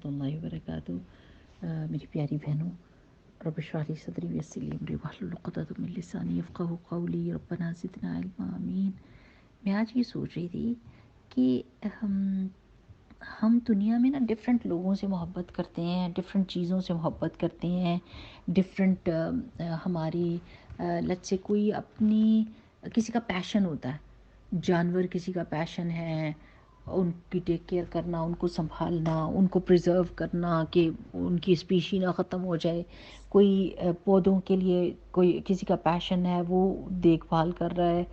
रहमतुल्लाहि व बरकातुहू। मेरी प्यारी बहनों, रब इश्रह ली सदरी वयस्सिर ली अमरी वहलुल उक़दतम मिन लिसानी यफ़क़हू क़ौली रब्बना ज़िदना इल्मा आमीन। मैं आज ये सोच रही थी कि हम दुनिया में ना डिफरेंट लोगों से मोहब्बत करते हैं, डिफरेंट चीज़ों से मोहब्बत करते हैं, डिफरेंट हमारी लेट्स से कोई अपनी किसी का पैशन होता है, जानवर किसी का पैशन है, उनकी टेक केयर करना, उनको संभालना, उनको प्रिजर्व करना कि उनकी स्पीशी ना ख़त्म हो जाए। कोई पौधों के लिए कोई किसी का पैशन है, वो देखभाल कर रहा है,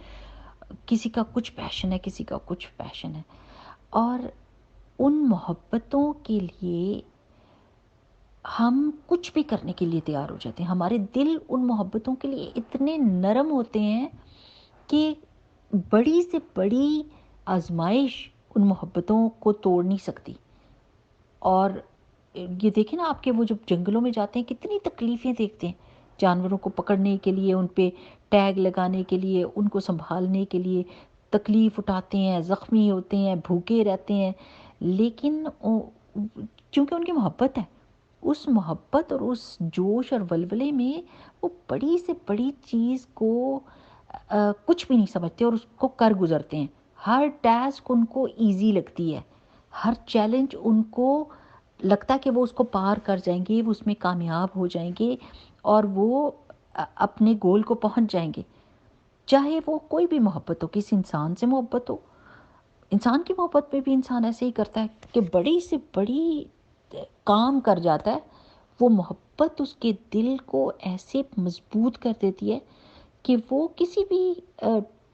किसी का कुछ पैशन है, किसी का कुछ पैशन है। और उन मोहब्बतों के लिए हम कुछ भी करने के लिए तैयार हो जाते हैं। हमारे दिल उन मोहब्बतों के लिए इतने नरम होते हैं कि बड़ी से बड़ी आजमाइश उन मोहब्बतों को तोड़ नहीं सकती। और ये देखें ना, आपके वो जब जंगलों में जाते हैं कितनी तकलीफ़ें देखते हैं, जानवरों को पकड़ने के लिए, उन पे टैग लगाने के लिए, उनको संभालने के लिए तकलीफ़ उठाते हैं, ज़ख्मी होते हैं, भूखे रहते हैं, लेकिन क्योंकि उनकी मोहब्बत है, उस मोहब्बत और उस जोश और वलवले में वो बड़ी से बड़ी चीज़ को कुछ भी नहीं समझते और उसको कर गुजरते हैं। हर टास्क उनको ईजी लगती है, हर चैलेंज उनको लगता है कि वो उसको पार कर जाएंगे, वो उसमें कामयाब हो जाएंगे और वो अपने गोल को पहुंच जाएंगे। चाहे वो कोई भी मोहब्बत हो, किसी इंसान से मोहब्बत हो, इंसान की मोहब्बत में भी इंसान ऐसे ही करता है कि बड़ी से बड़ी काम कर जाता है। वो मोहब्बत उसके दिल को ऐसे मजबूत कर देती है कि वो किसी भी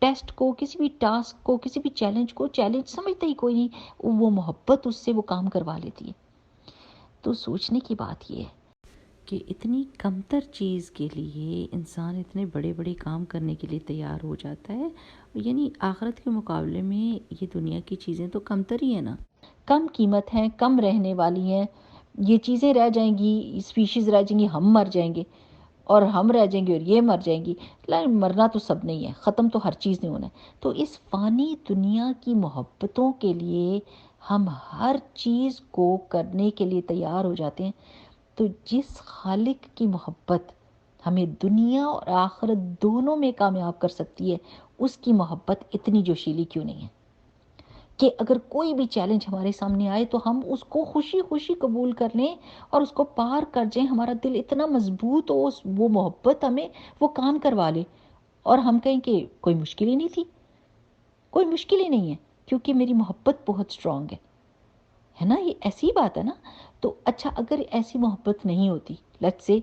टेस्ट को, किसी भी टास्क को, किसी भी चैलेंज को चैलेंज समझता ही कोई नहीं, वो मोहब्बत उससे वो काम करवा लेती है। तो सोचने की बात ये है कि इतनी कमतर चीज़ के लिए इंसान इतने बड़े बड़े काम करने के लिए तैयार हो जाता है। यानी आखिरत के मुकाबले में ये दुनिया की चीज़ें तो कमतर ही है ना, कम कीमत हैं, कम रहने वाली हैं। ये चीज़ें रह जाएंगी, स्पीशीज़ रह जाएंगी, हम मर जाएंगे, और हम रह जाएंगे और ये मर जाएंगी। मरना तो सब नहीं है, ख़त्म तो हर चीज़ नहीं होना है। तो इस फ़ानी दुनिया की मोहब्बतों के लिए हम हर चीज़ को करने के लिए तैयार हो जाते हैं। तो जिस खालिक की मोहब्बत हमें दुनिया और आखिरत दोनों में कामयाब कर सकती है, उसकी मोहब्बत इतनी जोशीली क्यों नहीं है कि अगर कोई भी चैलेंज हमारे सामने आए तो हम उसको खुशी खुशी कबूल कर लें और उसको पार कर जाएं। हमारा दिल इतना मजबूत हो, वो मोहब्बत हमें वो काम करवा ले और हम कहें कि कोई मुश्किल ही नहीं थी, कोई मुश्किल ही नहीं है, क्योंकि मेरी मोहब्बत बहुत स्ट्रांग है ना। ये ऐसी बात है ना। तो अच्छा, अगर ऐसी मोहब्बत नहीं होती, लेट्स से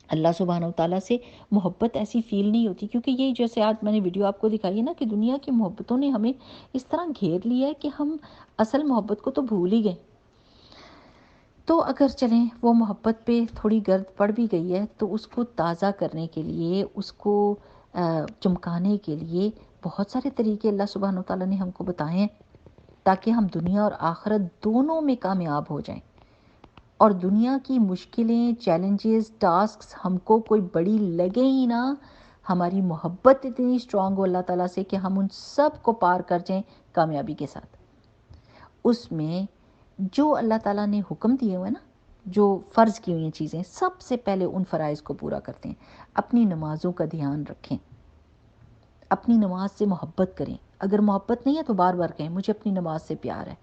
अल्लाह सुब्हानहू तआला से मोहब्बत ऐसी फ़ील नहीं होती, क्योंकि ये जैसे आज मैंने वीडियो आपको दिखाई है ना कि दुनिया की मोहब्बतों ने हमें इस तरह घेर लिया है कि हम असल मोहब्बत को तो भूल ही गए। तो अगर चलें वो मोहब्बत पे थोड़ी गर्द पड़ भी गई है तो उसको ताज़ा करने के लिए, उसको चमकाने के लिए बहुत सारे तरीके अल्लाह सुब्हानहू तआला ने हमको बताए हैं, ताकि हम दुनिया और आखिरत दोनों में कामयाब हो जाएं और दुनिया की मुश्किलें, चैलेंजेस, टास्क्स हमको कोई बड़ी लगे ही ना। हमारी मोहब्बत इतनी स्ट्रांग हो अल्लाह ताला से कि हम उन सब को पार कर जाएं कामयाबी के साथ। उसमें जो अल्लाह ताला ने हुक्म दिए हुए ना, जो फ़र्ज़ की हुई हैं चीज़ें, सबसे पहले उन फ़राइज़ को पूरा करते हैं। अपनी नमाज़ों का ध्यान रखें, अपनी नमाज से मोहब्बत करें। अगर मोहब्बत नहीं है तो बार बार कहें, मुझे अपनी नमाज से प्यार है,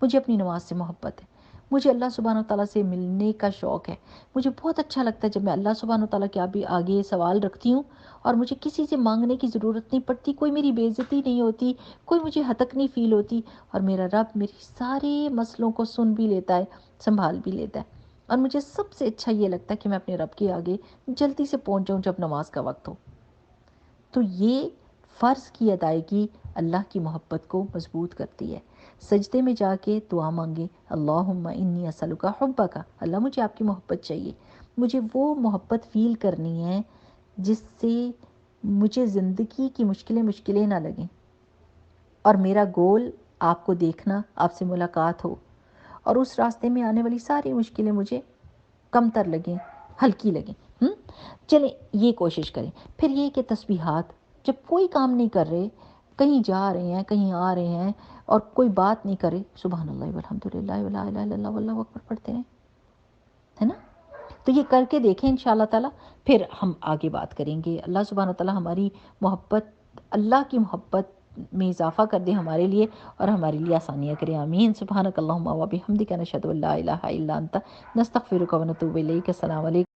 मुझे अपनी नमाज से मोहब्बत है, मुझे अल्लाह सुब्हानहू तआला से मिलने का शौक़ है। मुझे बहुत अच्छा लगता है जब मैं अल्लाह सुब्हानहू तआला के आगे सवाल रखती हूँ और मुझे किसी से मांगने की ज़रूरत नहीं पड़ती, कोई मेरी बेइज्जती नहीं होती, कोई मुझे हतक नहीं फ़ील होती, और मेरा रब मेरी सारे मसलों को सुन भी लेता है, संभाल भी लेता है। और मुझे सबसे अच्छा ये लगता है कि मैं अपने रब के आगे जल्दी से पहुँच जाऊँ जब नमाज का वक्त हो। तो ये फ़र्ज़ की अदायगी अल्लाह की मोहब्बत को मजबूत करती है। सजदे में जाके दुआ मांगे, अल्लाहुम्मा इन्नी असअलुका हुब्बका, अल्लाह मुझे आपकी मोहब्बत चाहिए, मुझे वो मोहब्बत फ़ील करनी है जिससे मुझे ज़िंदगी की मुश्किलें ना लगें और मेरा गोल आपको देखना, आपसे मुलाकात हो और उस रास्ते में आने वाली सारी मुश्किलें मुझे कमतर लगें, हल्की लगें। चलें ये कोशिश करें। फिर ये कि तस्बीहात, जब कोई काम नहीं कर रहे, कहीं जा रहे हैं, कहीं आ रहे हैं اور کوئی بات نہیں کرے، سبحان اللہ والحمدللہ ولا الہ الا اللہ واللہ اکبر پڑھتے ہیں، ہے نا؟ تو یہ کر کے دیکھیں انشاءاللہ تعالیٰ، پھر ہم آگے بات کریں گے۔ اللہ سبحانہ وتعالیٰ ہماری محبت، اللہ کی محبت میں اضافہ کر دے ہمارے لیے، اور ہمارے لیے آسانیاں کرے، آمین۔ سبحانک اللہم و بحمدک، نشہد ان لا الہ الا انت، نستغفرک و نتوب الیک۔ السلام علیکم۔